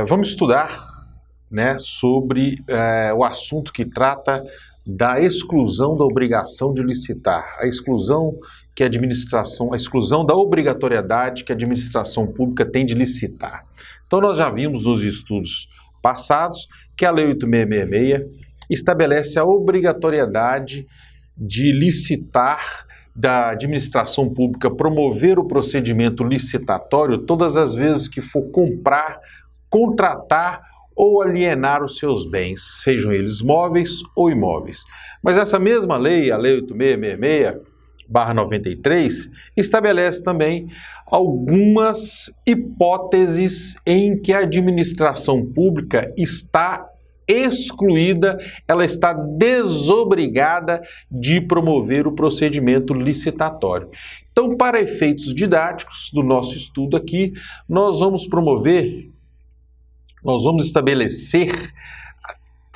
Vamos estudar, né, sobre o assunto que trata da exclusão da obrigação de licitar, a exclusão da obrigatoriedade que a administração pública tem de licitar. Então nós já vimos nos estudos passados que a Lei 8666 estabelece a obrigatoriedade de licitar, da administração pública promover o procedimento licitatório todas as vezes que for comprar, contratar ou alienar os seus bens, sejam eles móveis ou imóveis. Mas essa mesma lei, a Lei 8666/93, estabelece também algumas hipóteses em que a administração pública está excluída, ela está desobrigada de promover o procedimento licitatório. Então, para efeitos didáticos do nosso estudo aqui, nós vamos estabelecer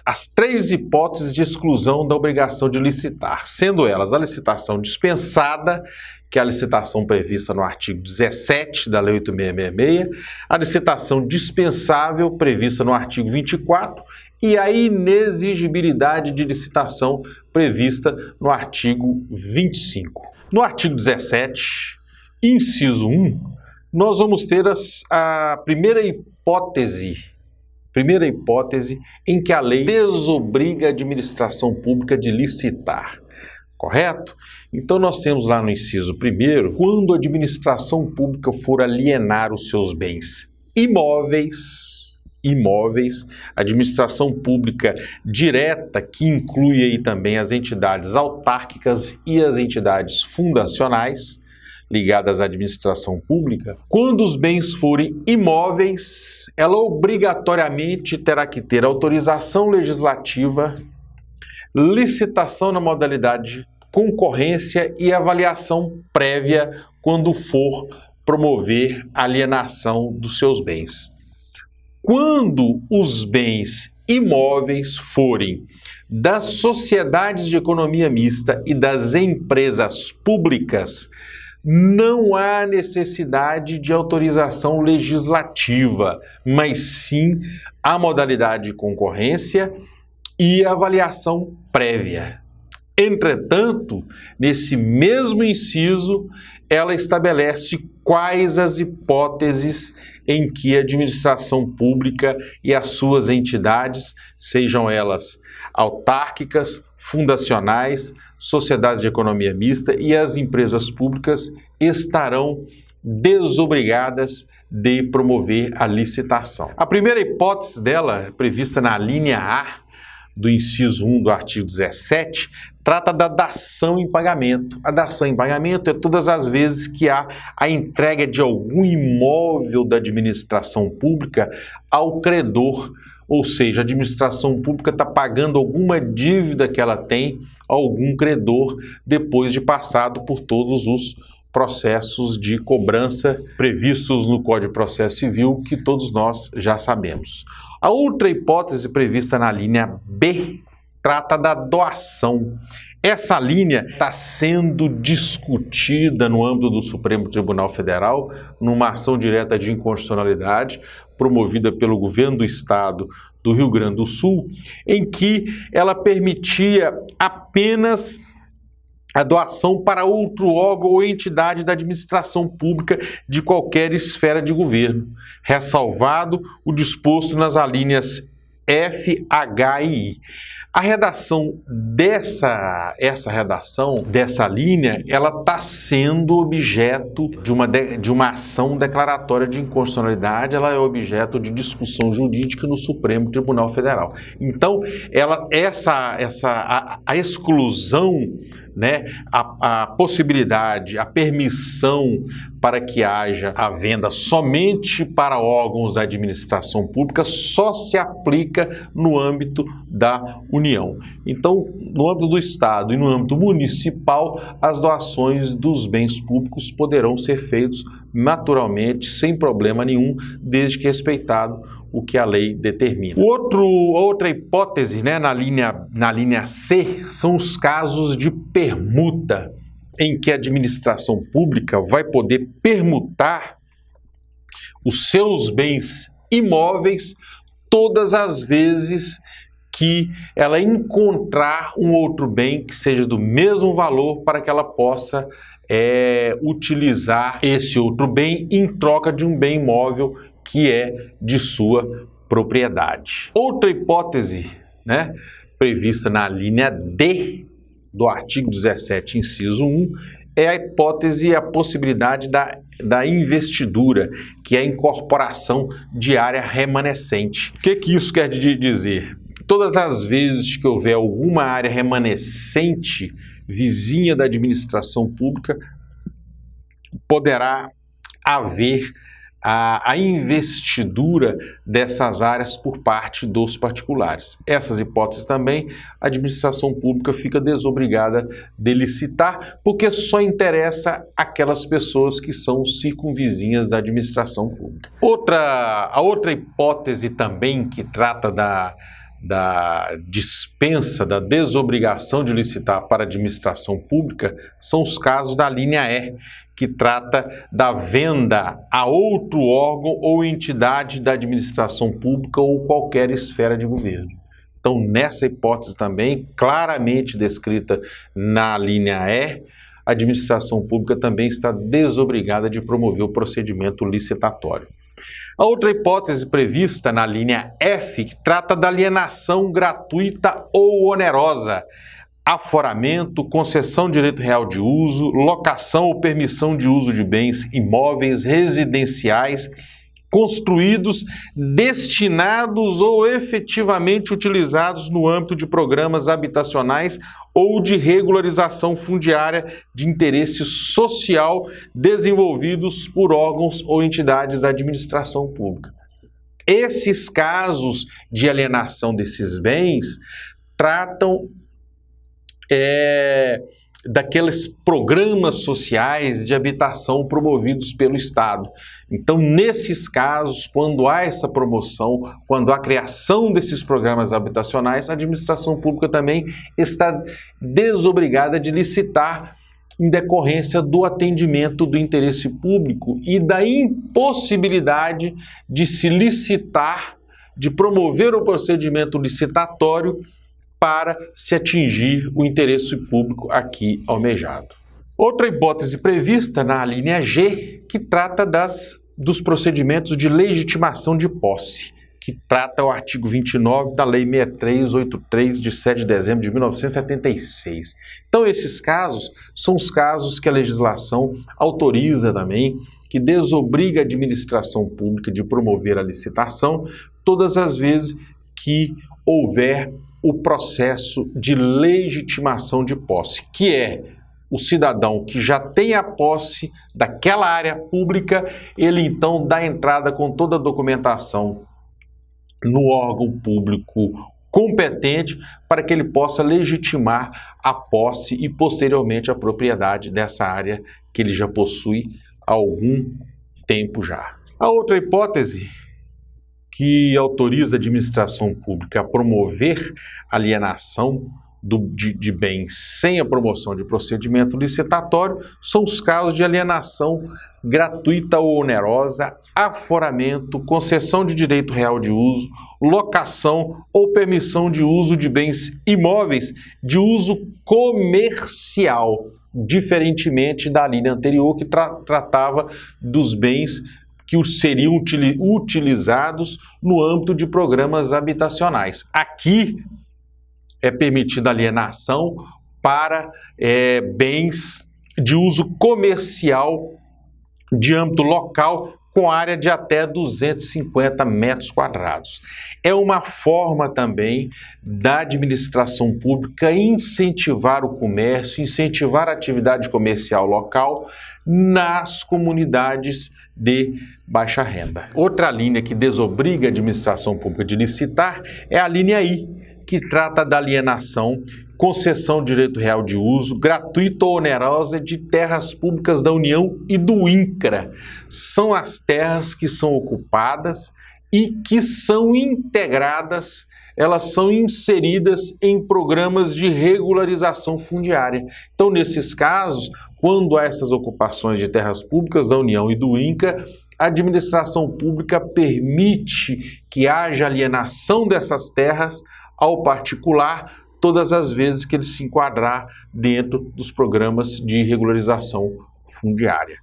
as três hipóteses de exclusão da obrigação de licitar, sendo elas a licitação dispensada, que é a licitação prevista no artigo 17 da Lei 8666, a licitação dispensável, prevista no artigo 24, e a inexigibilidade de licitação prevista no artigo 25. No artigo 17, inciso 1, nós vamos ter a primeira hipótese em que a lei desobriga a administração pública de licitar. Correto? Então nós temos lá no inciso 1, quando a administração pública for alienar os seus bens imóveis, a administração pública direta, que inclui aí também as entidades autárquicas e as entidades fundacionais ligadas à administração pública, quando os bens forem imóveis, ela obrigatoriamente terá que ter autorização legislativa, licitação na modalidade concorrência e avaliação prévia quando for promover a alienação dos seus bens. Quando os bens imóveis forem das sociedades de economia mista e das empresas públicas, não há necessidade de autorização legislativa, mas sim a modalidade de concorrência e avaliação prévia. Entretanto, nesse mesmo inciso, ela estabelece quais as hipóteses em que a administração pública e as suas entidades, sejam elas autárquicas, fundacionais, sociedades de economia mista e as empresas públicas, estarão desobrigadas de promover a licitação. A primeira hipótese dela, prevista na linha A do inciso 1 do artigo 17, trata da dação em pagamento. A dação em pagamento é todas as vezes que há a entrega de algum imóvel da administração pública ao credor, ou seja, a administração pública está pagando alguma dívida que ela tem a algum credor depois de passado por todos os processos de cobrança previstos no Código de Processo Civil, que todos nós já sabemos. A outra hipótese prevista na linha B trata da doação. Essa linha está sendo discutida no âmbito do Supremo Tribunal Federal, numa ação direta de inconstitucionalidade promovida pelo governo do estado do Rio Grande do Sul, em que ela permitia apenas a doação para outro órgão ou entidade da administração pública de qualquer esfera de governo, ressalvado o disposto nas alíneas F, H e I. A redação dessa linha, ela está sendo objeto de uma ação declaratória de inconstitucionalidade, ela é objeto de discussão jurídica no Supremo Tribunal Federal. Então, a exclusão, né, a possibilidade, a permissão para que haja a venda somente para órgãos da administração pública só se aplica no âmbito da União. Então, no âmbito do Estado e no âmbito municipal, as doações dos bens públicos poderão ser feitas naturalmente, sem problema nenhum, desde que respeitado o que a lei determina. Outra hipótese, né, na linha C, são os casos de permuta, em que a administração pública vai poder permutar os seus bens imóveis todas as vezes que ela encontrar um outro bem que seja do mesmo valor para que ela possa utilizar esse outro bem em troca de um bem imóvel que é de sua propriedade. Outra hipótese, né, prevista na linha D do artigo 17, inciso 1, é a hipótese e a possibilidade da investidura, que é a incorporação de área remanescente. O que isso quer dizer? Todas as vezes que houver alguma área remanescente vizinha da administração pública, poderá haver a investidura dessas áreas por parte dos particulares. Essas hipóteses também, a administração pública fica desobrigada de licitar, porque só interessa aquelas pessoas que são circunvizinhas da administração pública. A outra hipótese também que trata da dispensa, da desobrigação de licitar para a administração pública, são os casos da linha E, que trata da venda a outro órgão ou entidade da administração pública ou qualquer esfera de governo. Então, nessa hipótese também, claramente descrita na linha E, a administração pública também está desobrigada de promover o procedimento licitatório. A outra hipótese prevista na linha F, que trata da alienação gratuita ou onerosa, aforamento, concessão de direito real de uso, locação ou permissão de uso de bens imóveis residenciais construídos, destinados ou efetivamente utilizados no âmbito de programas habitacionais ou de regularização fundiária de interesse social desenvolvidos por órgãos ou entidades da administração pública. Esses casos de alienação desses bens tratam daqueles programas sociais de habitação promovidos pelo Estado. Então, nesses casos, quando há essa promoção, quando há criação desses programas habitacionais, a administração pública também está desobrigada de licitar em decorrência do atendimento do interesse público e da impossibilidade de se licitar, de promover o procedimento licitatório para se atingir o interesse público aqui almejado. Outra hipótese prevista na linha G, que trata dos procedimentos de legitimação de posse, que trata o artigo 29 da Lei 6383, de 7 de dezembro de 1976. Então, esses casos são os casos que a legislação autoriza também, que desobriga a administração pública de promover a licitação todas as vezes que houver o processo de legitimação de posse, que é o cidadão que já tem a posse daquela área pública, ele então dá entrada com toda a documentação no órgão público competente para que ele possa legitimar a posse e posteriormente a propriedade dessa área que ele já possui há algum tempo já. A outra hipótese que autoriza a administração pública a promover alienação de bens sem a promoção de procedimento licitatório são os casos de alienação gratuita ou onerosa, aforamento, concessão de direito real de uso, locação ou permissão de uso de bens imóveis de uso comercial, diferentemente da linha anterior que tratava dos bens que seriam utilizados no âmbito de programas habitacionais. Aqui é permitida alienação para bens de uso comercial de âmbito local com área de até 250 metros quadrados. É uma forma também da administração pública incentivar o comércio, incentivar a atividade comercial local nas comunidades de baixa renda. Outra linha que desobriga a administração pública de licitar é a linha I, que trata da alienação, concessão de direito real de uso, gratuita ou onerosa de terras públicas da União e do INCRA. São as terras que são ocupadas e que são integradas, elas são inseridas em programas de regularização fundiária. Então, nesses casos, quando há essas ocupações de terras públicas da União e do INCRA, a administração pública permite que haja alienação dessas terras ao particular todas as vezes que ele se enquadrar dentro dos programas de regularização fundiária.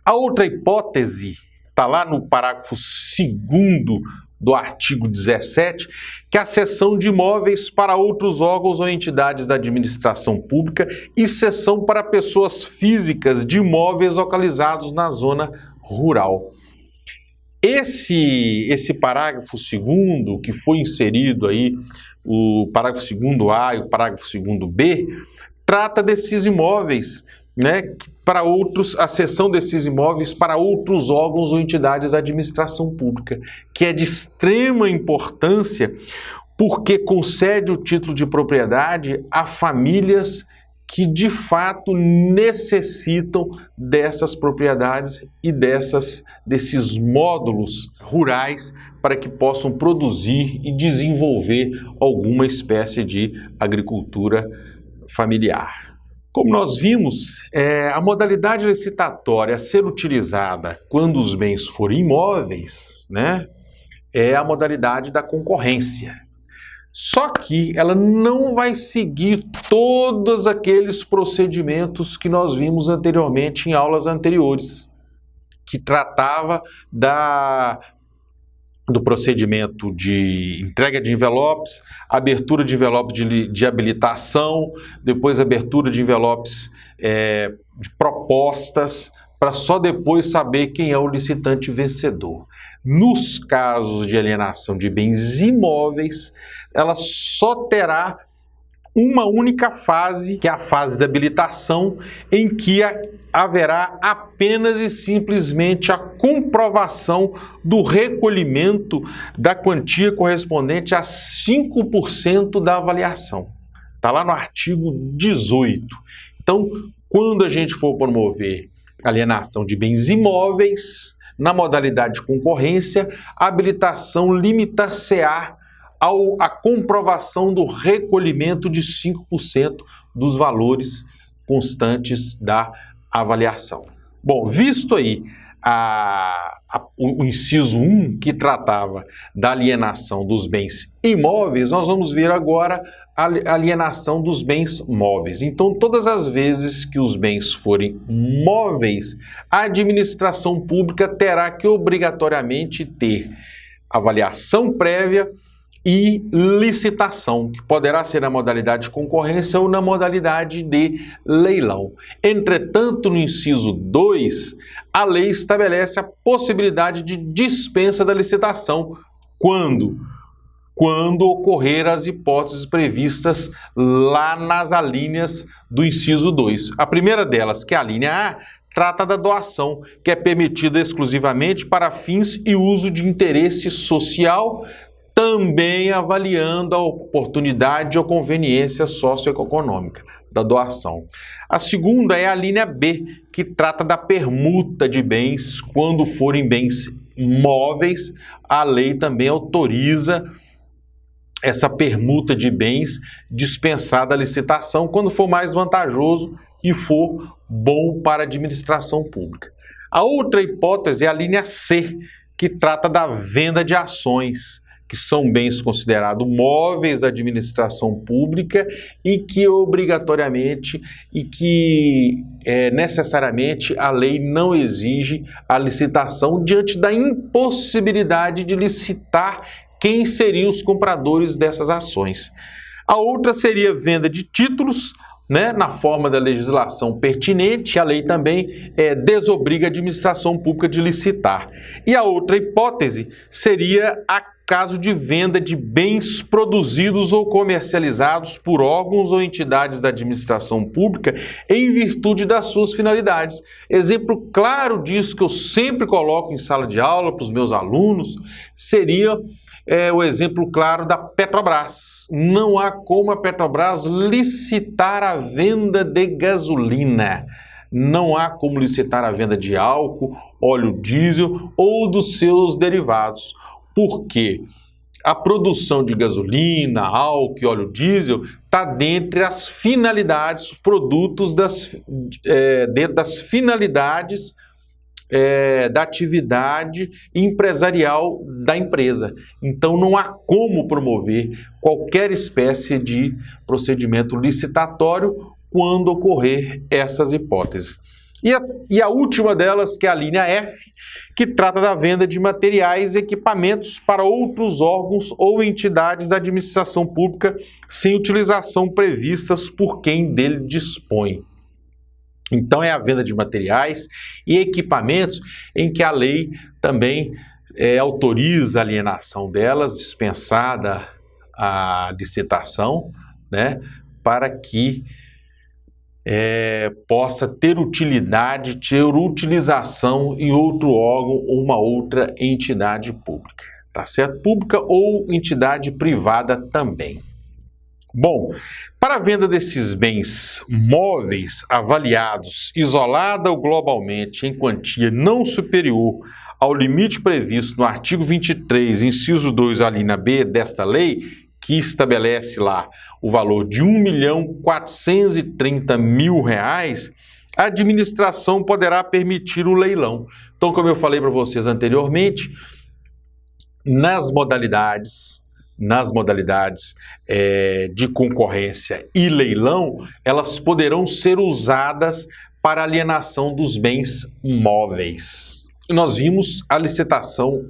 A outra hipótese está lá no parágrafo 2º do artigo 17, que é a cessão de imóveis para outros órgãos ou entidades da administração pública e cessão para pessoas físicas de imóveis localizados na zona rural. Esse parágrafo 2º, que foi inserido aí, o parágrafo 2º-A e o parágrafo 2º-B, trata desses imóveis, né, para outros, a cessão desses imóveis para outros órgãos ou entidades da administração pública, que é de extrema importância porque concede o título de propriedade a famílias que de fato necessitam dessas propriedades e desses módulos rurais para que possam produzir e desenvolver alguma espécie de agricultura familiar. Como nós vimos, a modalidade licitatória a ser utilizada quando os bens forem imóveis, né, é a modalidade da concorrência. Só que ela não vai seguir todos aqueles procedimentos que nós vimos anteriormente em aulas anteriores, que tratava do procedimento de entrega de envelopes, abertura de envelopes de habilitação, depois abertura de envelopes de propostas, para só depois saber quem é o licitante vencedor. Nos casos de alienação de bens imóveis, ela só terá uma única fase, que é a fase da habilitação, em que haverá apenas e simplesmente a comprovação do recolhimento da quantia correspondente a 5% da avaliação. Está lá no artigo 18. Então, quando a gente for promover alienação de bens imóveis, na modalidade de concorrência, a habilitação limita-se-á à comprovação do recolhimento de 5% dos valores constantes da avaliação. Bom, visto aí o inciso 1, que tratava da alienação dos bens imóveis, nós vamos ver agora a alienação dos bens móveis. Então, todas as vezes que os bens forem móveis, a administração pública terá que obrigatoriamente ter avaliação prévia e licitação, que poderá ser na modalidade de concorrência ou na modalidade de leilão. Entretanto, no inciso 2, a lei estabelece a possibilidade de dispensa da licitação quando ocorrer as hipóteses previstas lá nas alíneas do inciso 2. A primeira delas, que é a linha A, trata da doação, que é permitida exclusivamente para fins e uso de interesse social, também avaliando a oportunidade ou conveniência socioeconômica da doação. A segunda é a linha B, que trata da permuta de bens quando forem bens móveis. A lei também autoriza essa permuta de bens dispensada a licitação quando for mais vantajoso e for bom para a administração pública. A outra hipótese é a linha C, que trata da venda de ações, que são bens considerados móveis da administração pública e que obrigatoriamente e que necessariamente a lei não exige a licitação diante da impossibilidade de licitar quem seriam os compradores dessas ações. A outra seria venda de títulos, né, na forma da legislação pertinente. A lei também desobriga a administração pública de licitar. E a outra hipótese seria a caso de venda de bens produzidos ou comercializados por órgãos ou entidades da administração pública em virtude das suas finalidades. Exemplo claro disso que eu sempre coloco em sala de aula para os meus alunos seria o exemplo claro da Petrobras. Não há como a Petrobras licitar a venda de gasolina. Não há como licitar a venda de álcool, óleo diesel ou dos seus derivados. Porque a produção de gasolina, álcool e óleo diesel está dentre as finalidades, produtos dentro das finalidades da atividade empresarial da empresa. Então, não há como promover qualquer espécie de procedimento licitatório quando ocorrer essas hipóteses. E a última delas, que é a linha F, que trata da venda de materiais e equipamentos para outros órgãos ou entidades da administração pública sem utilização previstas por quem dele dispõe. Então, é a venda de materiais e equipamentos em que a lei também autoriza a alienação delas, dispensada a licitação, né, para que possa ter utilidade, ter utilização em outro órgão ou uma outra entidade pública, tá certo? Pública ou entidade privada também. Bom, para a venda desses bens móveis avaliados isolada ou globalmente em quantia não superior ao limite previsto no artigo 23, inciso 2, a linha B desta lei, que estabelece lá o valor de R$ 1.430.000, a administração poderá permitir o leilão. Então, como eu falei para vocês anteriormente, nas modalidades de concorrência e leilão, elas poderão ser usadas para alienação dos bens móveis. Nós vimos a licitação,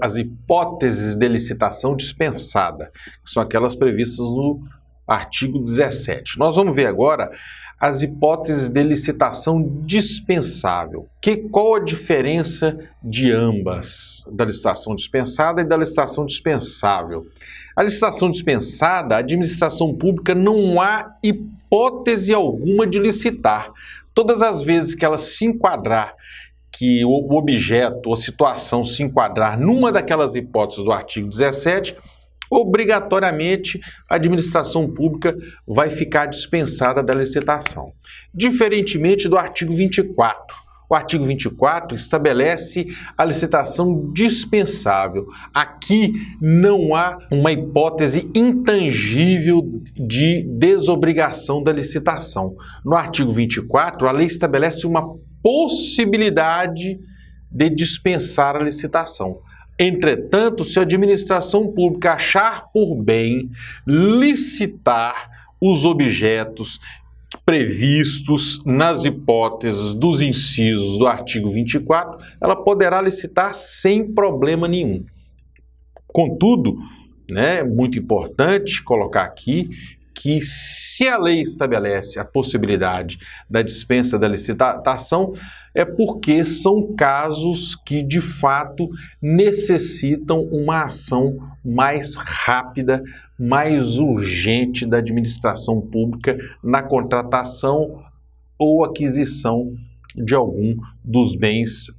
as hipóteses de licitação dispensada, que são aquelas previstas no artigo 17. Nós vamos ver agora as hipóteses de licitação dispensável. Qual a diferença de ambas, da licitação dispensada e da licitação dispensável? A licitação dispensada, a administração pública não há hipótese alguma de licitar. Todas as vezes que ela se enquadrar, que o objeto ou situação se enquadrar numa daquelas hipóteses do artigo 17, obrigatoriamente a administração pública vai ficar dispensada da licitação. Diferentemente do artigo 24. O artigo 24 estabelece a licitação dispensável. Aqui não há uma hipótese intangível de desobrigação da licitação. No artigo 24, a lei estabelece uma possibilidade de dispensar a licitação. Entretanto, se a administração pública achar por bem licitar os objetos previstos nas hipóteses dos incisos do artigo 24, ela poderá licitar sem problema nenhum. Contudo, é muito importante colocar aqui que se a lei estabelece a possibilidade da dispensa da licitação, é porque são casos que, de fato, necessitam uma ação mais rápida, mais urgente da administração pública na contratação ou aquisição de algum dos bens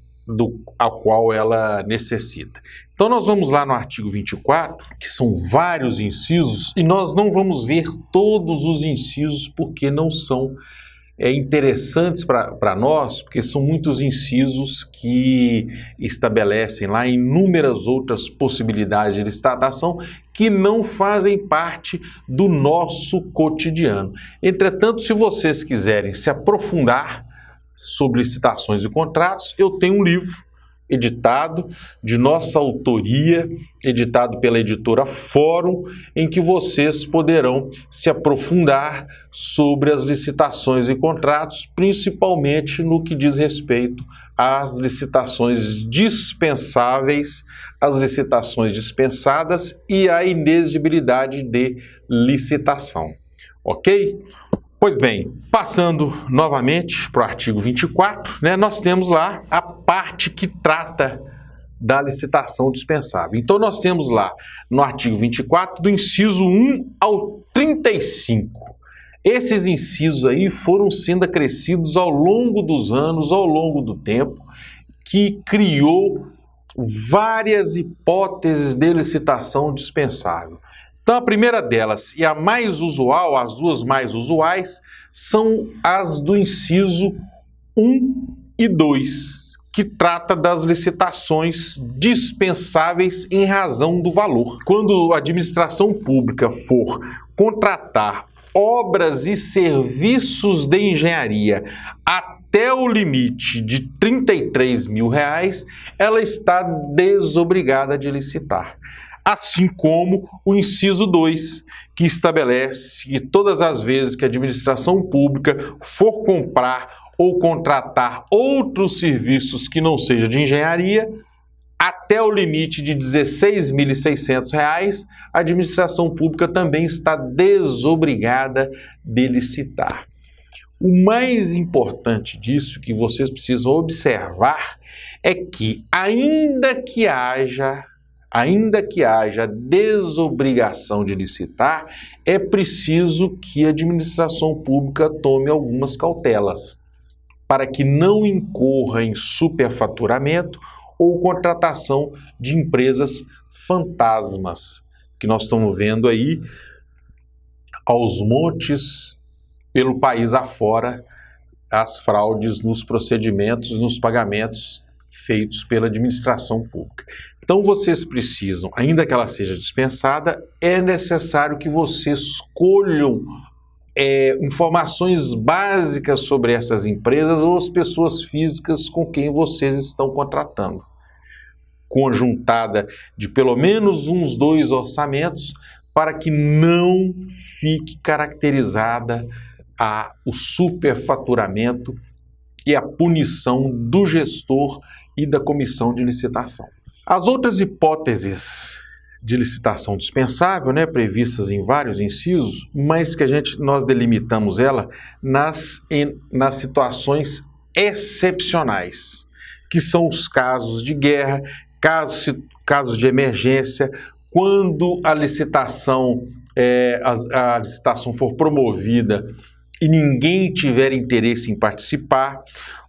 ao qual ela necessita. Então, nós vamos lá no artigo 24, que são vários incisos, e nós não vamos ver todos os incisos porque não são interessantes para nós, porque são muitos incisos que estabelecem lá inúmeras outras possibilidades de licitação que não fazem parte do nosso cotidiano. Entretanto, se vocês quiserem se aprofundar sobre licitações e contratos, eu tenho um livro editado de nossa autoria, editado pela editora Fórum, em que vocês poderão se aprofundar sobre as licitações e contratos, principalmente no que diz respeito às licitações dispensáveis, às licitações dispensadas e à inexigibilidade de licitação. Ok? Pois bem, passando novamente para o artigo 24, nós temos lá a parte que trata da licitação dispensável. Então, nós temos lá no artigo 24, do inciso 1 ao 35. Esses incisos aí foram sendo acrescidos ao longo dos anos, ao longo do tempo, que criou várias hipóteses de licitação dispensável. Então, a primeira delas, e a mais usual, as duas mais usuais, são as do inciso 1 e 2, que trata das licitações dispensáveis em razão do valor. Quando a administração pública for contratar obras e serviços de engenharia a até o limite de R$ 33 mil, ela está desobrigada de licitar. Assim como o inciso 2, que estabelece que todas as vezes que a administração pública for comprar ou contratar outros serviços que não seja de engenharia, até o limite de R$ 16.600, a administração pública também está desobrigada de licitar. O mais importante disso que vocês precisam observar é que, ainda que haja desobrigação de licitar, é preciso que a administração pública tome algumas cautelas para que não incorra em superfaturamento ou contratação de empresas fantasmas, que nós estamos vendo aí aos montes pelo país afora, as fraudes nos procedimentos, nos pagamentos feitos pela administração pública. Então vocês precisam, ainda que ela seja dispensada, é necessário que vocês colham informações básicas sobre essas empresas ou as pessoas físicas com quem vocês estão contratando, conjuntada de pelo menos uns 2 orçamentos, para que não fique caracterizada o superfaturamento e a punição do gestor e da comissão de licitação. As outras hipóteses de licitação dispensável, previstas em vários incisos, mas que nós delimitamos ela nas situações excepcionais, que são os casos de guerra, casos de emergência, quando a licitação for promovida e ninguém tiver interesse em participar,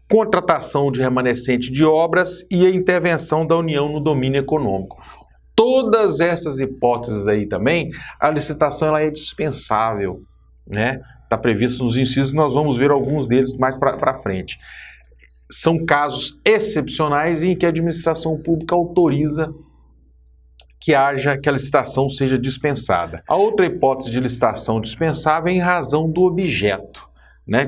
contratação de remanescente de obras e a intervenção da União no domínio econômico. Todas essas hipóteses aí também, a licitação ela é dispensável, Está previsto nos incisos, nós vamos ver alguns deles mais para frente. São casos excepcionais em que a administração pública autoriza que a licitação seja dispensada. A outra hipótese de licitação dispensável é em razão do objeto,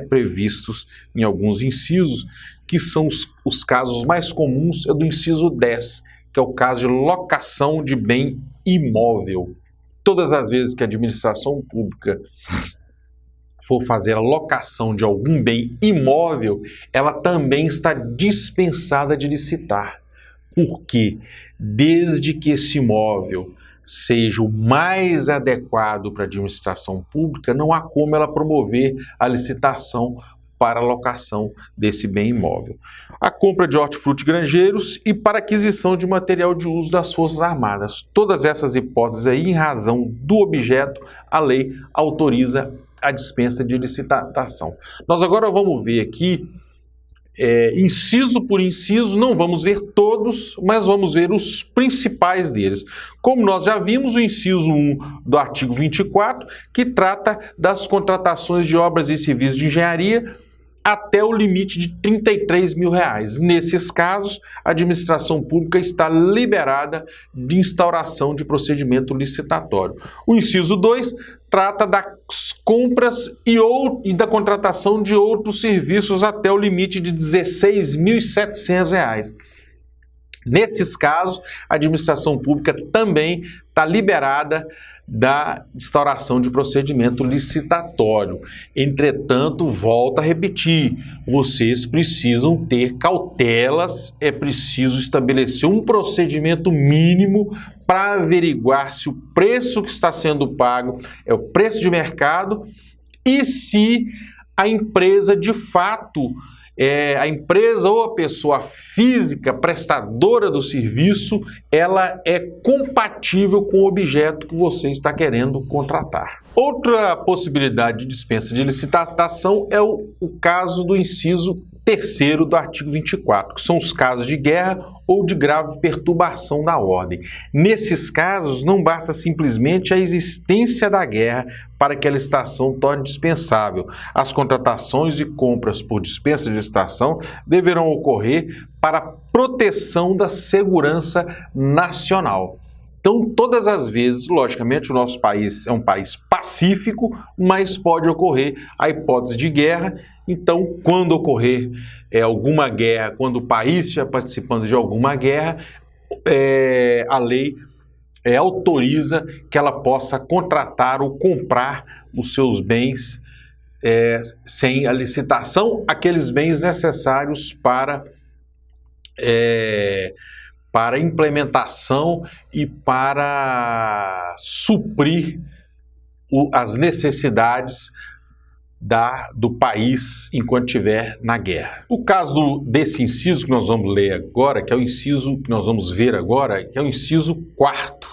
previstos em alguns incisos, que são os casos mais comuns, é do inciso 10, que é o caso de locação de bem imóvel. Todas as vezes que a administração pública for fazer a locação de algum bem imóvel, ela também está dispensada de licitar. Por quê? Desde que esse imóvel seja o mais adequado para a administração pública, não há como ela promover a licitação para a locação desse bem imóvel. A compra de hortifruti granjeiros e para aquisição de material de uso das Forças Armadas. Todas essas hipóteses aí, em razão do objeto, a lei autoriza a dispensa de licitação. Nós agora vamos ver aqui, inciso por inciso, não vamos ver todos, mas vamos ver os principais deles. Como nós já vimos, o inciso 1 do artigo 24, que trata das contratações de obras e serviços de engenharia até o limite de R$ 33 mil. Nesses casos, a administração pública está liberada de instauração de procedimento licitatório. O inciso 2 trata das compras e da contratação de outros serviços até o limite de R$ 16.700. Nesses casos, a administração pública também está liberada da instauração de procedimento licitatório. Entretanto, volto a repetir, vocês precisam ter cautelas, é preciso estabelecer um procedimento mínimo para averiguar se o preço que está sendo pago é o preço de mercado e se a empresa de fato a empresa ou a pessoa física prestadora do serviço, ela é compatível com o objeto que você está querendo contratar. Outra possibilidade de dispensa de licitação é o caso do inciso 3º do artigo 24, que são os casos de guerra ou de grave perturbação da ordem. Nesses casos, não basta simplesmente a existência da guerra para que a licitação torne dispensável. As contratações e compras por dispensa de licitação deverão ocorrer para proteção da segurança nacional. Então, todas as vezes, logicamente, o nosso país é um país pacífico, mas pode ocorrer a hipótese de guerra. Então, quando ocorrer alguma guerra, quando o país estiver participando de alguma guerra, a lei autoriza que ela possa contratar ou comprar os seus bens sem a licitação, aqueles bens necessários para implementação e para suprir as necessidades do país enquanto estiver na guerra. O caso desse inciso que nós vamos ler agora, que é o inciso que nós vamos ver agora, que é o inciso 4º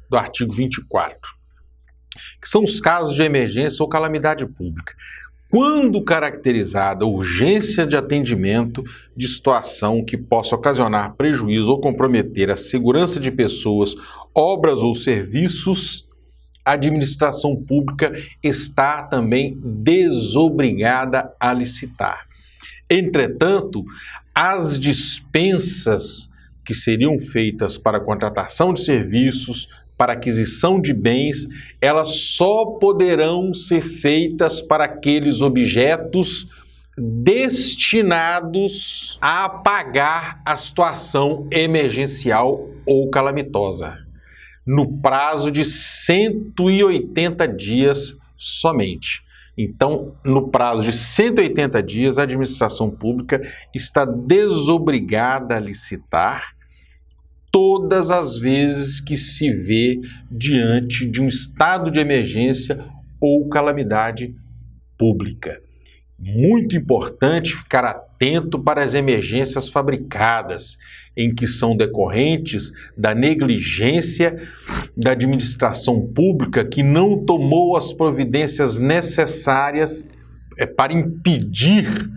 do artigo 24, que são os casos de emergência ou calamidade pública. Quando caracterizada urgência de atendimento de situação que possa ocasionar prejuízo ou comprometer a segurança de pessoas, obras ou serviços, a administração pública está também desobrigada a licitar. Entretanto, as dispensas que seriam feitas para a contratação de serviços, para aquisição de bens, elas só poderão ser feitas para aqueles objetos destinados a apagar a situação emergencial ou calamitosa, no prazo de 180 dias somente. Então, no prazo de 180 dias, a administração pública está desobrigada a licitar todas as vezes que se vê diante de um estado de emergência ou calamidade pública. Muito importante ficar atento para as emergências fabricadas, em que são decorrentes da negligência da administração pública que não tomou as providências necessárias para impedir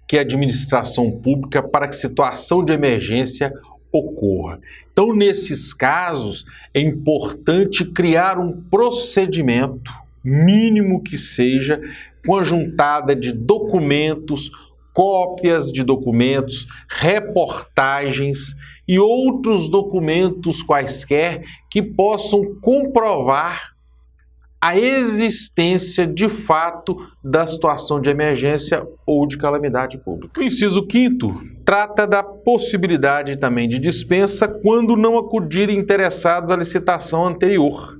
que a administração pública, para que situação de emergência ocorra. Então, nesses casos, é importante criar um procedimento, mínimo que seja, com a juntada de documentos, cópias de documentos, reportagens e outros documentos quaisquer que possam comprovar a existência de fato da situação de emergência ou de calamidade pública. O inciso 5º trata da possibilidade também de dispensa quando não acudirem interessados à licitação anterior.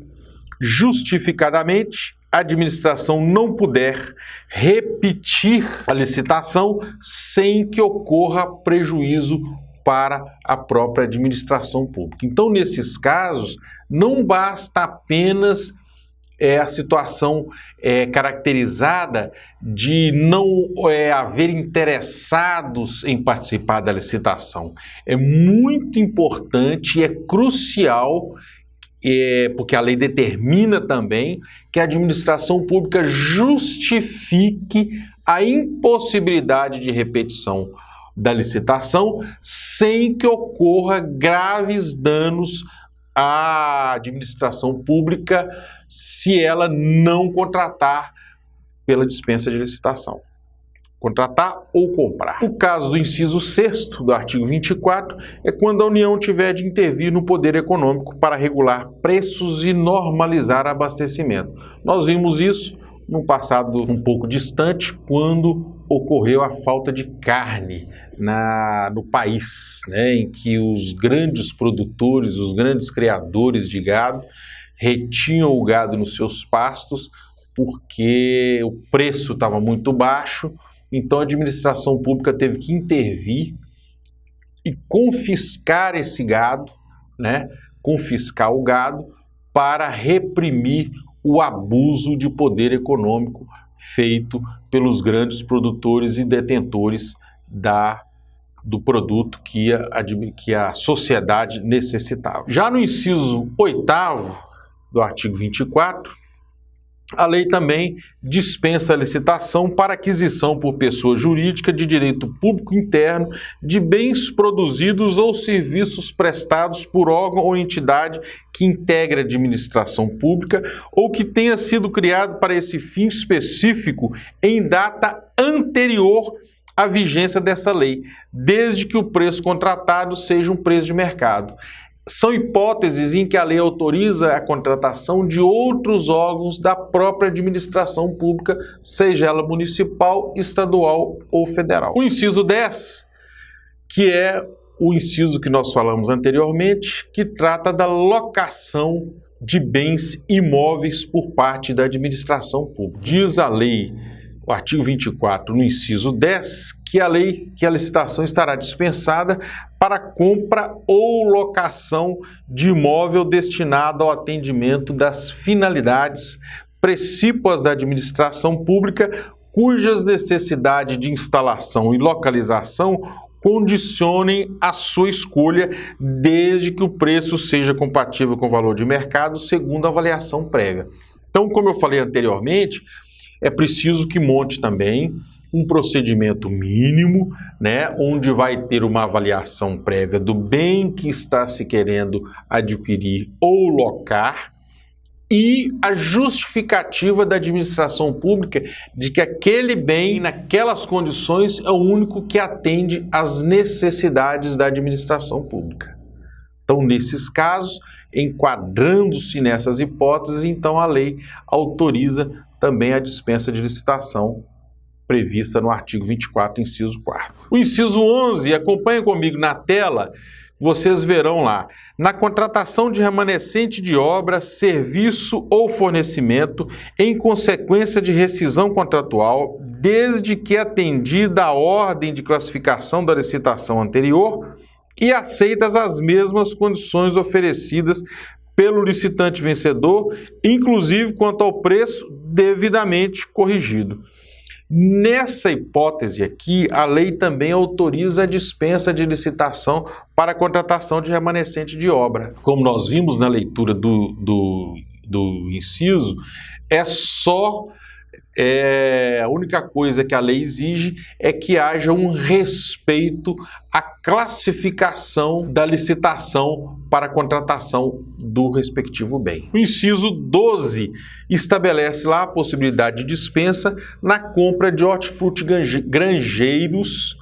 Justificadamente, a administração não puder repetir a licitação sem que ocorra prejuízo para a própria administração pública. Então, nesses casos, não basta apenas a situação caracterizada de não haver interessados em participar da licitação. É muito importante e é crucial, porque a lei determina também que a administração pública justifique a impossibilidade de repetição da licitação sem que ocorra graves danos à administração pública se ela não contratar pela dispensa de licitação. Contratar ou comprar. O caso do inciso 6º do artigo 24 é quando a União tiver de intervir no poder econômico para regular preços e normalizar abastecimento. Nós vimos isso num passado um pouco distante, quando ocorreu a falta de carne no país, em que os grandes produtores, os grandes criadores de gado retinham o gado nos seus pastos porque o preço estava muito baixo. Então a administração pública teve que intervir e confiscar esse gado, confiscar o gado para reprimir o abuso de poder econômico feito pelos grandes produtores e detentores do produto que a sociedade necessitava. Já no inciso 8º do artigo 24, a lei também dispensa a licitação para aquisição por pessoa jurídica de direito público interno de bens produzidos ou serviços prestados por órgão ou entidade que integre a administração pública ou que tenha sido criado para esse fim específico em data anterior à vigência dessa lei, desde que o preço contratado seja um preço de mercado. são hipóteses em que a lei autoriza a contratação de outros órgãos da própria administração pública, seja ela municipal, estadual ou federal. O inciso 10, que é o inciso que nós falamos anteriormente, que trata da locação de bens imóveis por parte da administração pública. Diz a lei, o artigo 24, no inciso 10, que a licitação estará dispensada para compra ou locação de imóvel destinado ao atendimento das finalidades precípuas da administração pública, cujas necessidades de instalação e localização condicionem a sua escolha, desde que o preço seja compatível com o valor de mercado, segundo avaliação prévia. Então, como eu falei anteriormente, é preciso que monte também um procedimento mínimo, né, onde vai ter uma avaliação prévia do bem que está se querendo adquirir ou locar, e a justificativa da administração pública de que aquele bem, naquelas condições, é o único que atende às necessidades da administração pública. Então, nesses casos, enquadrando-se nessas hipóteses, então a lei autoriza também a dispensa de licitação prevista no artigo 24, inciso 4º. O inciso 11, acompanhem comigo na tela, vocês verão lá, na contratação de remanescente de obra, serviço ou fornecimento em consequência de rescisão contratual, desde que atendida a ordem de classificação da licitação anterior e aceitas as mesmas condições oferecidas pelo licitante vencedor, inclusive quanto ao preço devidamente corrigido. Nessa hipótese aqui, a lei também autoriza a dispensa de licitação para a contratação de remanescente de obra. Como nós vimos na leitura do inciso, a única coisa que a lei exige é que haja um respeito à classificação da licitação para a contratação do respectivo bem. O inciso 12 estabelece lá a possibilidade de dispensa na compra de hortifruti grangeiros,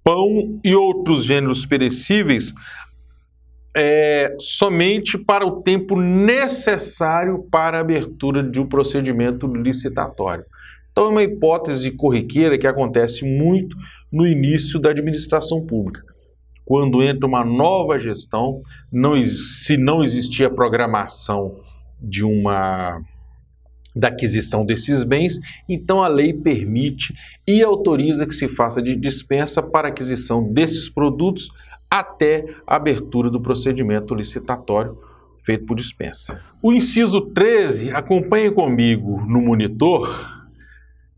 pão e outros gêneros perecíveis, somente para o tempo necessário para a abertura de um procedimento licitatório. Então, é uma hipótese corriqueira que acontece muito no início da administração pública. Quando entra uma nova gestão, se não existia a programação da aquisição desses bens, então a lei permite e autoriza que se faça de dispensa para a aquisição desses produtos até a abertura do procedimento licitatório feito por dispensa. O inciso 13, acompanhe comigo no monitor,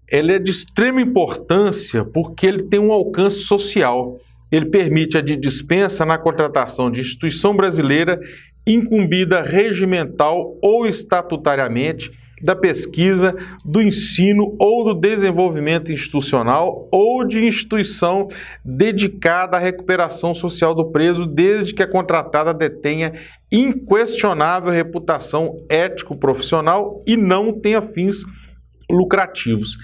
ele é de extrema importância porque ele tem um alcance social. Ele permite a de dispensa na contratação de instituição brasileira incumbida regimental ou estatutariamente da pesquisa, do ensino ou do desenvolvimento institucional ou de instituição dedicada à recuperação social do preso, desde que a contratada detenha inquestionável reputação ético-profissional e não tenha fins lucrativos.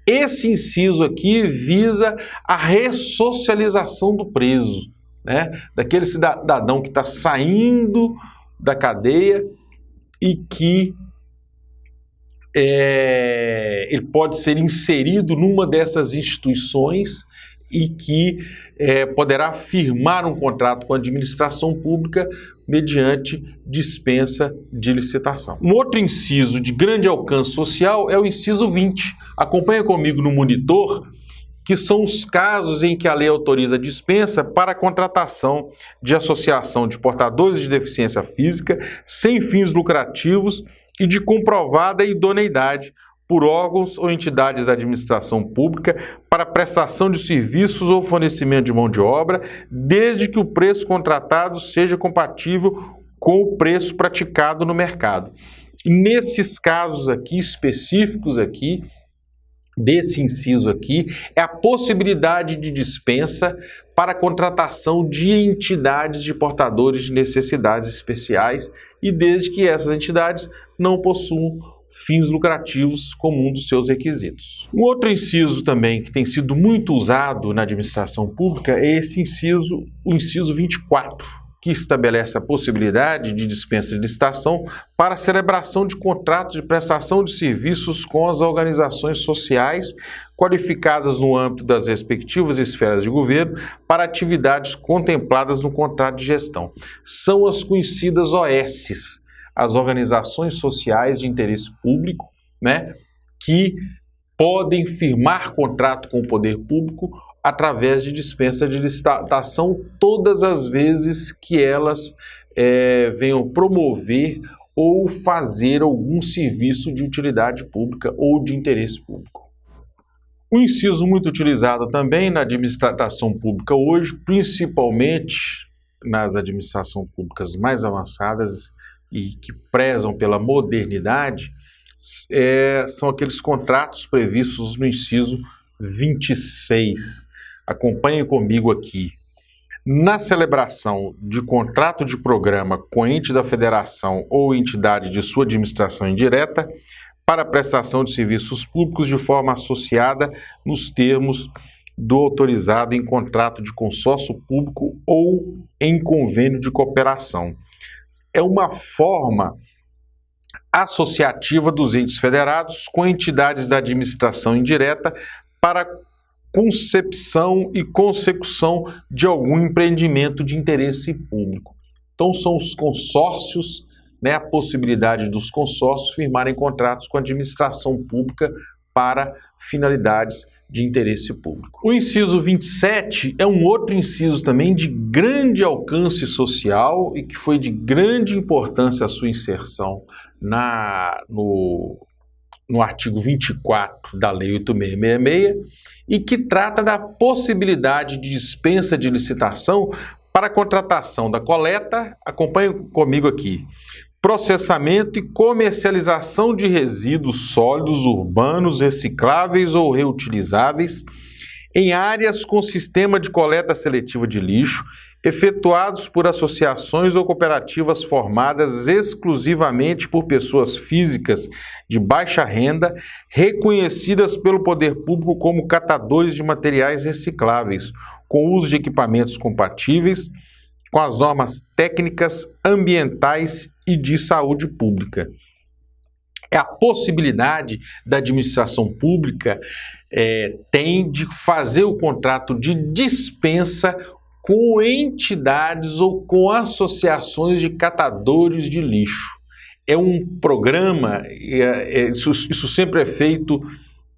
Esse inciso aqui visa a ressocialização do preso, né? Daquele cidadão que está saindo da cadeia e que ele pode ser inserido numa dessas instituições e que poderá firmar um contrato com a administração pública mediante dispensa de licitação. Um outro inciso de grande alcance social é o inciso 20. Acompanha comigo no monitor, que são os casos em que a lei autoriza a dispensa para a contratação de associação de portadores de deficiência física sem fins lucrativos e de comprovada idoneidade por órgãos ou entidades da administração pública para prestação de serviços ou fornecimento de mão de obra, desde que o preço contratado seja compatível com o preço praticado no mercado. Nesses casos aqui, específicos aqui, desse inciso aqui, é a possibilidade de dispensa para a contratação de entidades de portadores de necessidades especiais e desde que essas entidades não possuam fins lucrativos como um dos seus requisitos. Um outro inciso também que tem sido muito usado na administração pública é esse inciso, o inciso 24. que estabelece a possibilidade de dispensa de licitação para a celebração de contratos de prestação de serviços com as organizações sociais qualificadas no âmbito das respectivas esferas de governo para atividades contempladas no contrato de gestão. São as conhecidas OSs, as Organizações Sociais de Interesse Público, né, que podem firmar contrato com o poder público através de dispensa de licitação todas as vezes que elas venham promover ou fazer algum serviço de utilidade pública ou de interesse público. Um inciso muito utilizado também na administração pública hoje, principalmente nas administrações públicas mais avançadas e que prezam pela modernidade, são aqueles contratos previstos no inciso 26. Acompanhem comigo aqui. Na celebração de contrato de programa com ente da federação ou entidade de sua administração indireta para prestação de serviços públicos de forma associada nos termos do autorizado em contrato de consórcio público ou em convênio de cooperação. É uma forma associativa dos entes federados com entidades da administração indireta para concepção e consecução de algum empreendimento de interesse público. Então são os consórcios, né, a possibilidade dos consórcios firmarem contratos com a administração pública para finalidades de interesse público. O inciso 27 é um outro inciso também de grande alcance social e que foi de grande importância a sua inserção no artigo 24 da Lei 8666 e que trata da possibilidade de dispensa de licitação para a contratação da coleta, acompanhe comigo aqui, processamento e comercialização de resíduos sólidos urbanos recicláveis ou reutilizáveis em áreas com sistema de coleta seletiva de lixo, efetuados por associações ou cooperativas formadas exclusivamente por pessoas físicas de baixa renda, reconhecidas pelo poder público como catadores de materiais recicláveis, com uso de equipamentos compatíveis com as normas técnicas, ambientais e de saúde pública. É a possibilidade da administração pública tem de fazer o contrato de dispensa com entidades ou com associações de catadores de lixo. É um programa, isso sempre é feito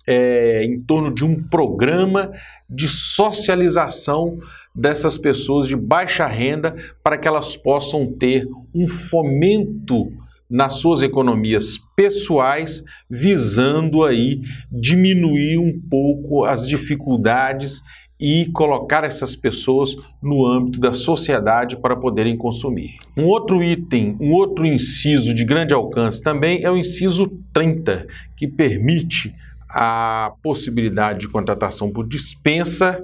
em torno de um programa de socialização dessas pessoas de baixa renda para que elas possam ter um fomento nas suas economias pessoais, visando aí diminuir um pouco as dificuldades e colocar essas pessoas no âmbito da sociedade para poderem consumir. Um outro item, um outro inciso de grande alcance também é o inciso 30, que permite a possibilidade de contratação por dispensa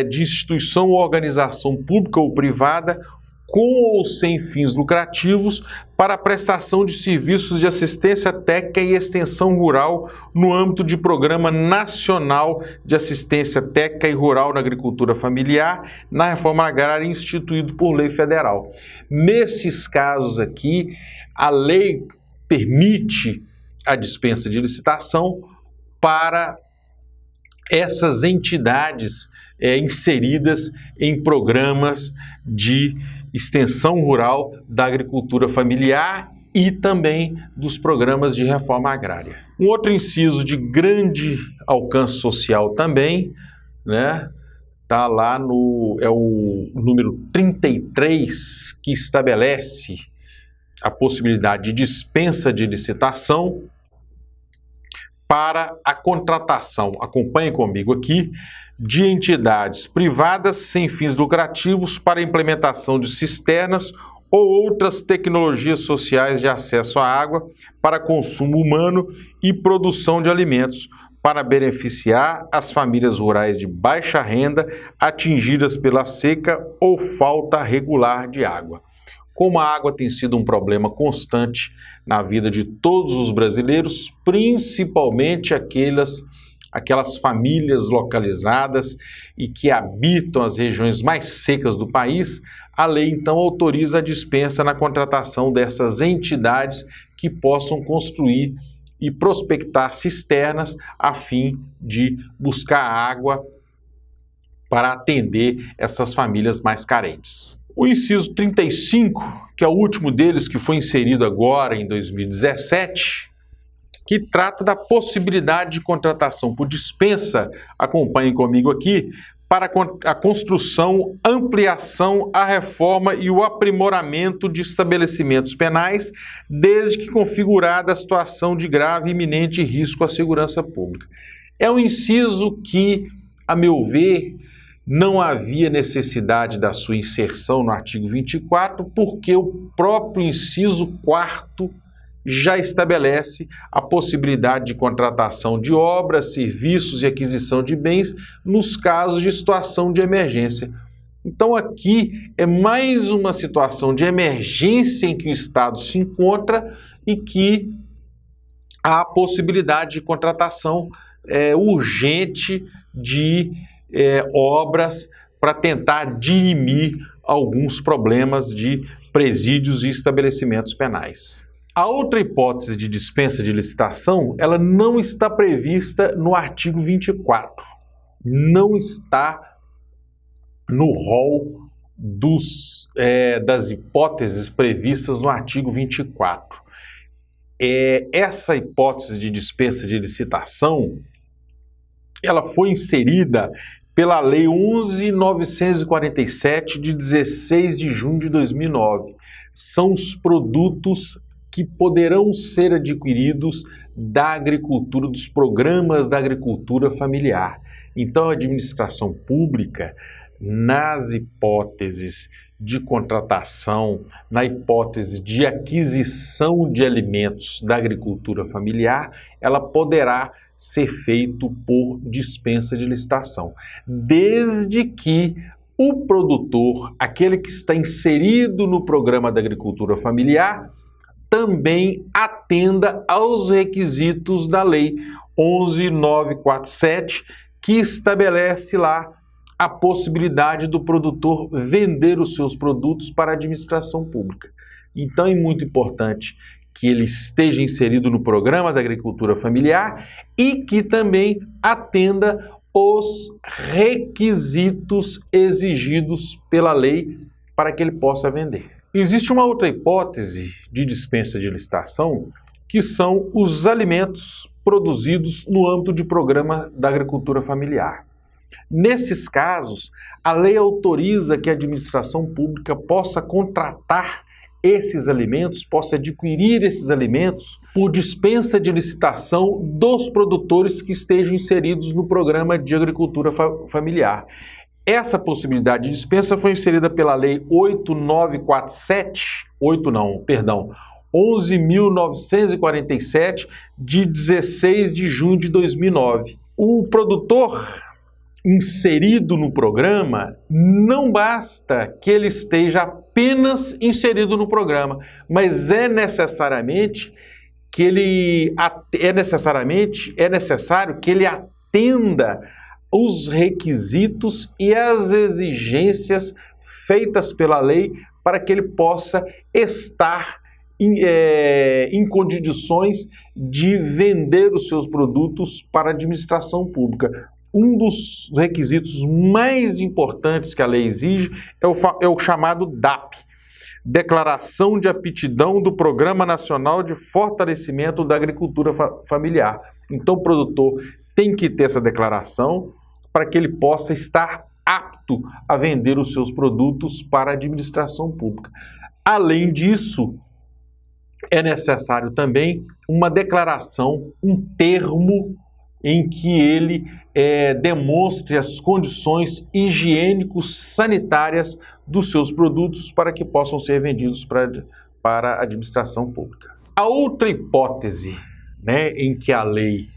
de instituição ou organização pública ou privada com ou sem fins lucrativos para a prestação de serviços de assistência técnica e extensão rural no âmbito de Programa Nacional de Assistência Técnica e Rural na Agricultura Familiar, na Reforma Agrária instituído por lei federal. Nesses casos aqui, a lei permite a dispensa de licitação para essas entidades inseridas em programas de extensão rural da agricultura familiar e também dos programas de reforma agrária. Um outro inciso de grande alcance social também, né, tá lá é o número 33, que estabelece a possibilidade de dispensa de licitação para a contratação, acompanhe comigo aqui, de entidades privadas sem fins lucrativos para a implementação de cisternas ou outras tecnologias sociais de acesso à água para consumo humano e produção de alimentos, para beneficiar as famílias rurais de baixa renda atingidas pela seca ou falta regular de água. Como a água tem sido um problema constante na vida de todos os brasileiros, principalmente aquelas aquelas famílias localizadas e que habitam as regiões mais secas do país, a lei então autoriza a dispensa na contratação dessas entidades que possam construir e prospectar cisternas a fim de buscar água para atender essas famílias mais carentes. O inciso 35, que é o último deles, que foi inserido agora em 2017, que trata da possibilidade de contratação por dispensa, acompanhem comigo aqui, para a construção, ampliação, a reforma e o aprimoramento de estabelecimentos penais, desde que configurada a situação de grave e iminente risco à segurança pública. É um inciso que, a meu ver, não havia necessidade da sua inserção no artigo 24, porque o próprio inciso 4º já estabelece a possibilidade de contratação de obras, serviços e aquisição de bens nos casos de situação de emergência. Então aqui é mais uma situação de emergência em que o Estado se encontra e que há a possibilidade de contratação urgente de obras para tentar dirimir alguns problemas de presídios e estabelecimentos penais. A outra hipótese de dispensa de licitação, ela não está prevista no artigo 24. Não está no rol das hipóteses previstas no artigo 24. Essa hipótese de dispensa de licitação, ela foi inserida pela Lei 11.947, de 16 de junho de 2009. São os produtos que poderão ser adquiridos da agricultura, dos programas da agricultura familiar. Então, a administração pública, nas hipóteses de contratação, na hipótese de aquisição de alimentos da agricultura familiar, ela poderá ser feito por dispensa de licitação, desde que o produtor, aquele que está inserido no programa da agricultura familiar, também atenda aos requisitos da Lei 11.947, que estabelece lá a possibilidade do produtor vender os seus produtos para a administração pública. Então é muito importante que ele esteja inserido no programa da agricultura familiar e que também atenda os requisitos exigidos pela lei para que ele possa vender. Existe uma outra hipótese de dispensa de licitação, que são os alimentos produzidos no âmbito de programa da agricultura familiar. Nesses casos, a lei autoriza que a administração pública possa contratar esses alimentos, possa adquirir esses alimentos por dispensa de licitação dos produtores que estejam inseridos no programa de agricultura familiar. Essa possibilidade de dispensa foi inserida pela Lei 11.947, de 16 de junho de 2009. O produtor inserido no programa, não basta que ele esteja apenas inserido no programa, mas é necessário que ele atenda os requisitos e as exigências feitas pela lei para que ele possa estar em condições de vender os seus produtos para a administração pública. Um dos requisitos mais importantes que a lei exige é o chamado DAP, Declaração de Aptidão do Programa Nacional de Fortalecimento da Agricultura Familiar. Então o produtor tem que ter essa declaração para que ele possa estar apto a vender os seus produtos para a administração pública. Além disso, é necessário também uma declaração, um termo em que ele demonstre as condições higiênico-sanitárias dos seus produtos para que possam ser vendidos para a administração pública. A outra hipótese, em que a lei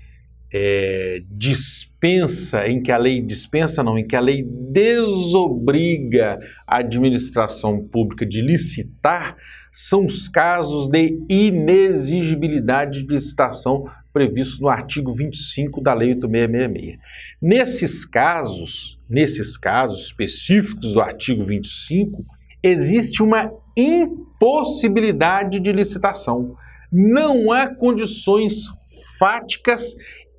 em que a lei desobriga a administração pública de licitar, são os casos de inexigibilidade de licitação previstos no artigo 25 da Lei 8.666. Nesses casos específicos do artigo 25, existe uma impossibilidade de licitação. Não há condições fáticas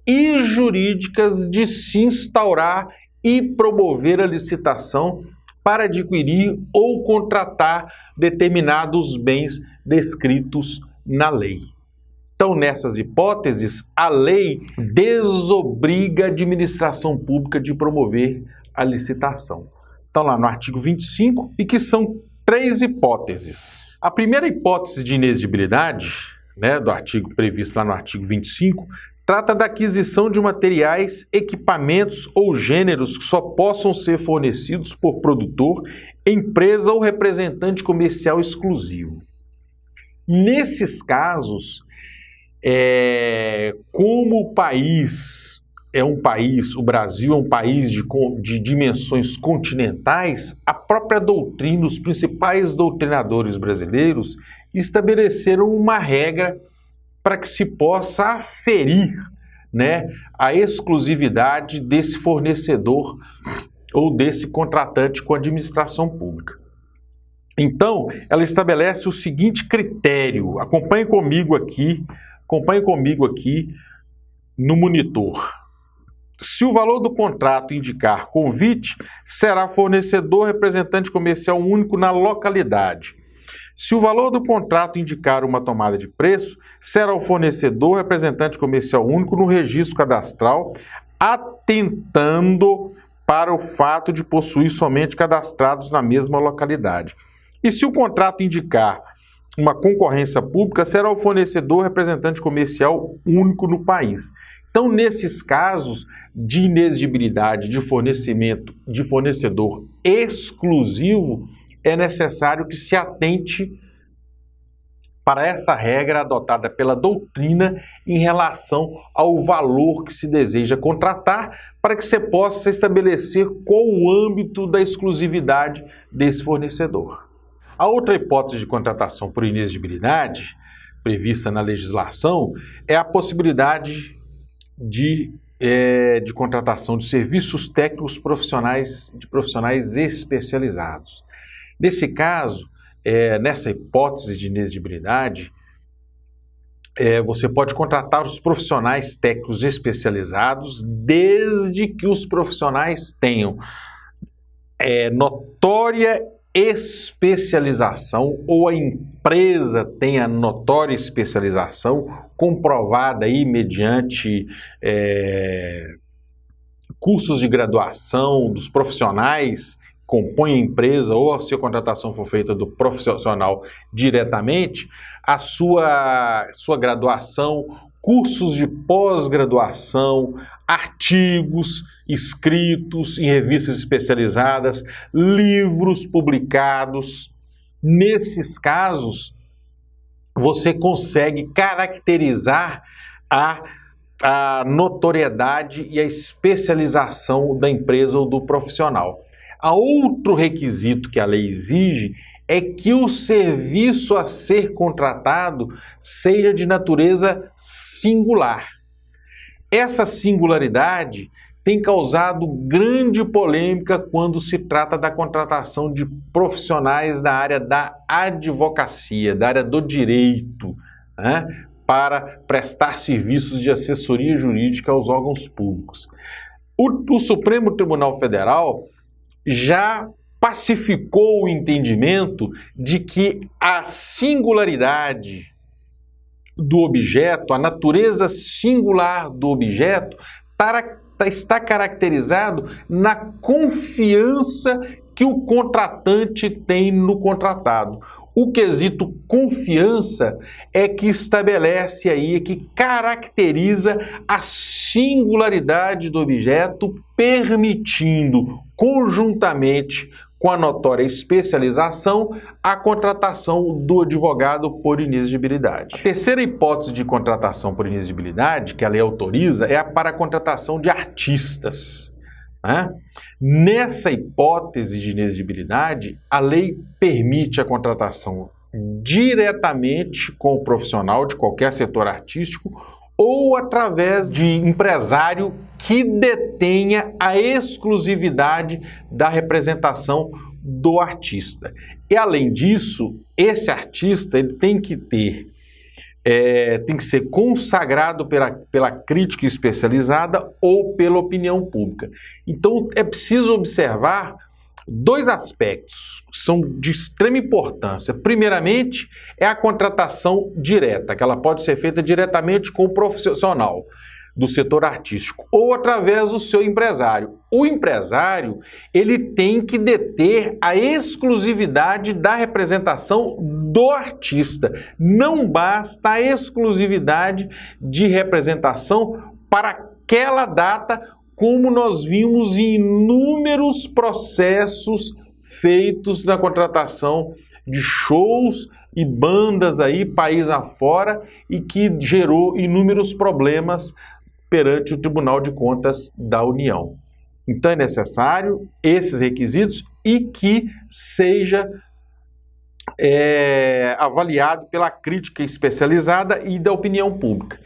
e jurídicas de se instaurar e promover a licitação para adquirir ou contratar determinados bens descritos na lei. Então, nessas hipóteses, a lei desobriga a administração pública de promover a licitação. Então, lá no artigo 25, e que são 3 hipóteses. A primeira hipótese de inexigibilidade, do artigo previsto lá no artigo 25, trata da aquisição de materiais, equipamentos ou gêneros que só possam ser fornecidos por produtor, empresa ou representante comercial exclusivo. Nesses casos, como o Brasil é um país de dimensões continentais, a própria doutrina, os principais doutrinadores brasileiros estabeleceram uma regra para que se possa aferir, a exclusividade desse fornecedor ou desse contratante com a administração pública. Então, ela estabelece o seguinte critério, acompanhe comigo aqui no monitor. Se o valor do contrato indicar convite, será fornecedor representante comercial único na localidade. Se o valor do contrato indicar uma tomada de preço, será o fornecedor representante comercial único no registro cadastral, atentando para o fato de possuir somente cadastrados na mesma localidade. E se o contrato indicar uma concorrência pública, será o fornecedor representante comercial único no país. Então, nesses casos de inexigibilidade de fornecedor exclusivo, é necessário que se atente para essa regra adotada pela doutrina em relação ao valor que se deseja contratar, para que você possa estabelecer qual o âmbito da exclusividade desse fornecedor. A outra hipótese de contratação por inexigibilidade, prevista na legislação, é a possibilidade de contratação de serviços técnicos de profissionais especializados. Nesse caso, nessa hipótese de inexigibilidade, você pode contratar os profissionais técnicos especializados desde que os profissionais tenham notória especialização ou a empresa tenha notória especialização comprovada aí mediante cursos de graduação dos profissionais compõe a empresa ou se a contratação for feita do profissional diretamente, a sua graduação, cursos de pós-graduação, artigos escritos em revistas especializadas, livros publicados. Nesses casos, você consegue caracterizar a notoriedade e a especialização da empresa ou do profissional. Há outro requisito que a lei exige é que o serviço a ser contratado seja de natureza singular. Essa singularidade tem causado grande polêmica quando se trata da contratação de profissionais da área da advocacia, da área do direito, para prestar serviços de assessoria jurídica aos órgãos públicos. O Supremo Tribunal Federal já pacificou o entendimento de que a singularidade do objeto, a natureza singular do objeto, está caracterizado na confiança que o contratante tem no contratado. O quesito confiança é que estabelece aí, que caracteriza a singularidade do objeto, permitindo conjuntamente com a notória especialização a contratação do advogado por inexigibilidade. A terceira hipótese de contratação por inexigibilidade que a lei autoriza é para a contratação de artistas. Nessa hipótese de inexigibilidade, a lei permite a contratação diretamente com o profissional de qualquer setor artístico ou através de empresário que detenha a exclusividade da representação do artista. E além disso, esse artista ele tem que ser consagrado pela crítica especializada ou pela opinião pública. Então é preciso observar dois aspectos que são de extrema importância. Primeiramente, é a contratação direta, que ela pode ser feita diretamente com o profissional do setor artístico ou através do seu empresário. O empresário, ele tem que deter a exclusividade da representação do artista. Não basta a exclusividade de representação para aquela data, como nós vimos em inúmeros processos feitos na contratação de shows e bandas aí, país afora, e que gerou inúmeros problemas perante o Tribunal de Contas da União. Então é necessário esses requisitos e que seja avaliado pela crítica especializada e da opinião pública.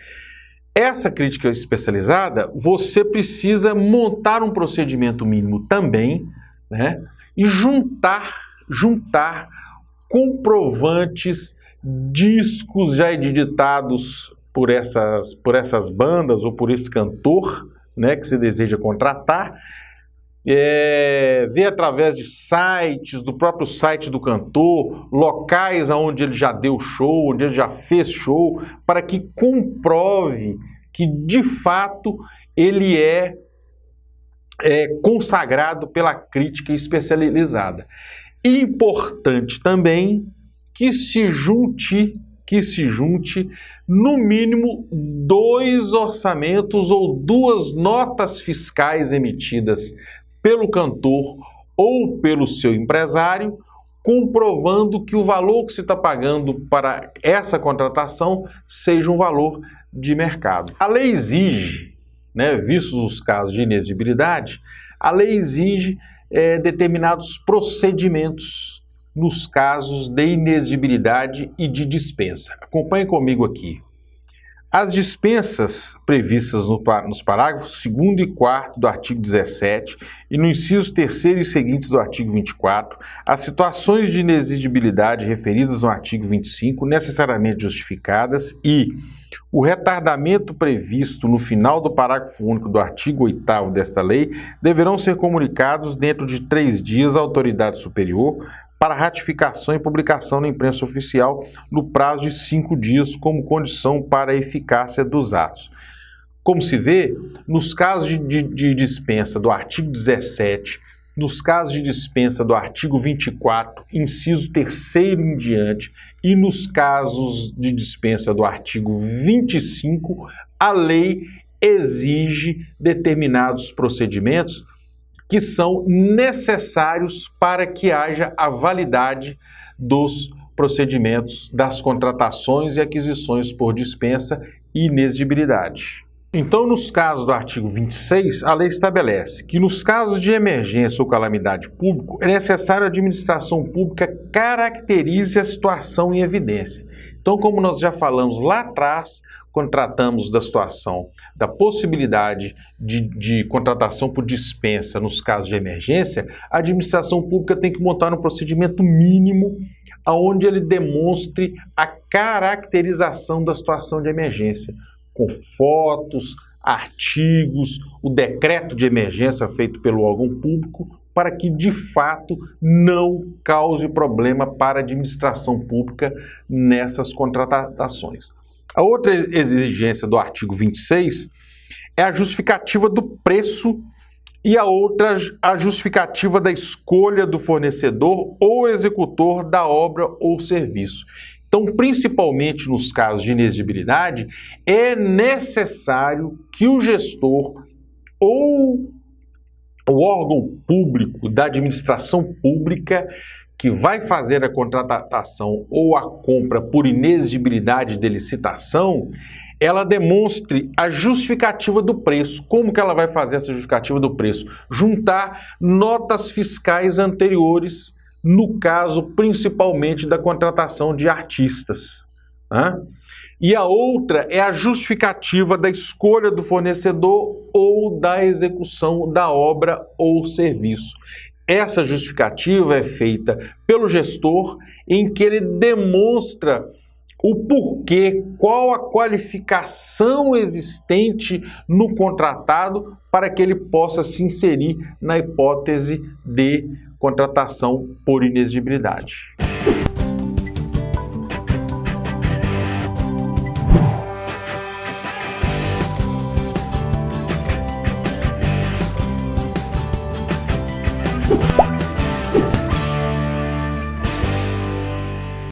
Essa crítica especializada, você precisa montar um procedimento mínimo também, né, e juntar comprovantes, discos já editados por essas bandas ou por esse cantor, né, que se deseja contratar, ver através de sites, do próprio site do cantor, locais onde ele já deu show, onde ele já fez show, para que comprove que de fato ele é consagrado pela crítica especializada. Importante também que se junte no mínimo 2 orçamentos ou 2 notas fiscais emitidas pelo cantor ou pelo seu empresário, comprovando que o valor que se está pagando para essa contratação seja um valor de mercado. A lei exige, né, vistos os casos de inexigibilidade, a lei exige determinados procedimentos nos casos de inexigibilidade e de dispensa. Acompanhe comigo aqui. As dispensas previstas nos parágrafos 2º e 4º do artigo 17 e no inciso 3º e seguintes do artigo 24, as situações de inexigibilidade referidas no artigo 25 necessariamente justificadas e o retardamento previsto no final do parágrafo único do artigo 8º desta lei deverão ser comunicados dentro de 3 dias à autoridade superior para ratificação e publicação na imprensa oficial no prazo de 5 dias como condição para a eficácia dos atos. Como se vê, nos casos de dispensa do artigo 17, nos casos de dispensa do artigo 24, inciso 3º em diante, e nos casos de dispensa do artigo 25, a lei exige determinados procedimentos que são necessários para que haja a validade dos procedimentos das contratações e aquisições por dispensa e inexigibilidade. Então, nos casos do artigo 26, a lei estabelece que nos casos de emergência ou calamidade pública, é necessário a administração pública caracterize a situação em evidência. Então, como nós já falamos lá atrás, quando tratamos da situação, da possibilidade de contratação por dispensa nos casos de emergência, a administração pública tem que montar um procedimento mínimo onde ele demonstre a caracterização da situação de emergência, com fotos, artigos, o decreto de emergência feito pelo órgão público, para que, de fato, não cause problema para a administração pública nessas contratações. A outra exigência do artigo 26 é a justificativa do preço e a outra a justificativa da escolha do fornecedor ou executor da obra ou serviço. Então, principalmente nos casos de inexigibilidade, é necessário que o gestor ou o órgão público da administração pública que vai fazer a contratação ou a compra por inexigibilidade de licitação, ela demonstre a justificativa do preço. Como que ela vai fazer essa justificativa do preço? Juntar notas fiscais anteriores, no caso principalmente da contratação de artistas, né? E a outra é a justificativa da escolha do fornecedor ou da execução da obra ou serviço. Essa justificativa é feita pelo gestor, em que ele demonstra o porquê, qual a qualificação existente no contratado para que ele possa se inserir na hipótese de contratação por inexigibilidade.